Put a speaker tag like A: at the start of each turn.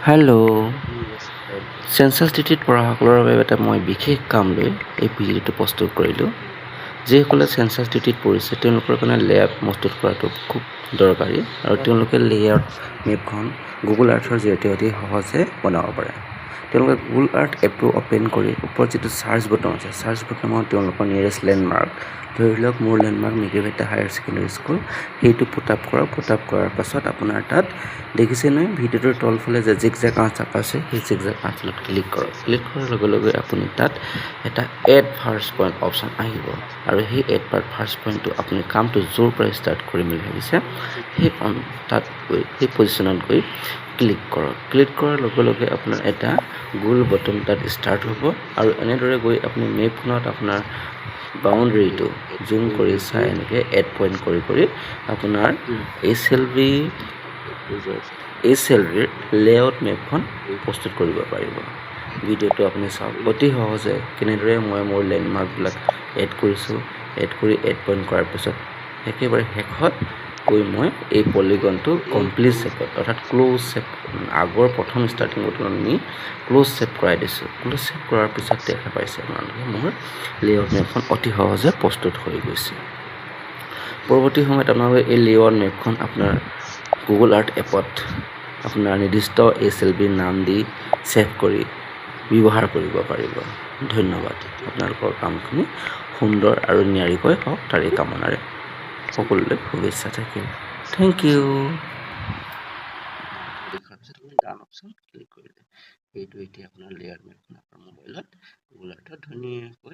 A: Hello', census ডিউটিত পঢ়াসকলৰ বাবে এটা মই বিশেষ কাম লৈ এই ভিডিঅ'টো প্ৰস্তুত কৰিলোঁ। যিসকলে চেঞ্চাছ ডিউটিত পৰিছে তেওঁলোকৰ কাৰণে লেআউট প্ৰস্তুত কৰাটো খুব দৰকাৰী আৰু তেওঁলোকে লেআউট মেপখন গুগল আৰ্থৰ জৰিয়তে অতি সহজে বনাব পাৰে। তেওঁলোকে গুগল আৰ্থ এপটো অ'পেন কৰি ওপৰত যিটো চাৰ্চ বটন আছে, চাৰ্চ বটনত তেওঁলোকৰ নিয়েৰেষ্ট লেণ্ডমাৰ্ক, ধৰি লওক মোৰ লেণ্ডমাৰ্ক মেঘেৰিটা হায়াৰ ছেকেণ্ডেৰী স্কুল, সেইটো পুট আপ কৰক। পুট আপ কৰাৰ পাছত আপোনাৰ তাত দেখিছে নহয় ভিডিঅ'টোৰ তলফালে যে জিগজেগ আঁচ আছে, সেই জিগজেগ আঁচত ক্লিক কৰক। ক্লিক কৰাৰ লগে লগে আপুনি তাত এটা এড ফাৰ্ষ্ট পইণ্ট অপশ্যন আহিব আৰু সেই এড ফাৰ্ষ্ট পইণ্টটো আপুনি কামটো য'ৰ পৰা ষ্টাৰ্ট কৰিম বুলি ভাবিছে সেই তাত গৈ সেই পজিশ্যনত গৈ ক্লিক কৰক। ক্লিক কৰাৰ লগে লগে আপোনাৰ এটা গোল বটন তাত ষ্টাৰ্ট হ'ব আৰু এনেদৰে গৈ আপুনি মেপখনত আপোনাৰ বাউণ্ডেৰীটো জুম কৰি চাই এনেকৈ এড পইণ্ট কৰি কৰি আপোনাৰ HLVৰ লেআউট মেপখন প্ৰস্তুত কৰিব পাৰিব। ভিডিঅ'টো আপুনি চাওক, অতি সহজে কেনেদৰে মই মোৰ লেণ্ডমাৰ্কবিলাক এড কৰিছোঁ। এড কৰি এড পইণ্ট কৰাৰ পিছত একেবাৰে শেষত গৈ মই এই পলিগনটো কমপ্লিট শ্বেপত অৰ্থাৎ ক্ল'জ শ্বেপ, আগৰ প্ৰথম ষ্টাৰ্টিং বটনত নি ক্ল'জ শ্বেপ কৰাই দিছোঁ। ক্ল'জ শ্বেপ কৰাৰ পিছত দেখা পাইছে আপোনালোকে মোৰ লেআউট মেপখন অতি সহজে প্ৰস্তুত হৈ গৈছে। পৰৱৰ্তী সময়ত আপোনালোকে এই লেআউট মেপখন আপোনাৰ গুগল আৰ্থ এপত আপোনাৰ নিৰ্দিষ্ট HLVৰ নাম দি ছেভ কৰি ব্যৱহাৰ কৰিব পাৰিব। ধন্যবাদ। আপোনালোকৰ কামখিনি সুন্দৰ আৰু নিয়াৰিকৈ হওক তাৰে কামনাৰে সকলোলৈ শুভেচ্ছা থাকিল। Thank you. দেখাৰ পিছত আপুনি ডান অপশ্যন ক্লিক কৰিলে এইটো এতিয়া আপোনাৰ লেয়াৰ মেপখন আপোনাৰ মোবাইলত গুগল আৰ্থত ধুনীয়াকৈ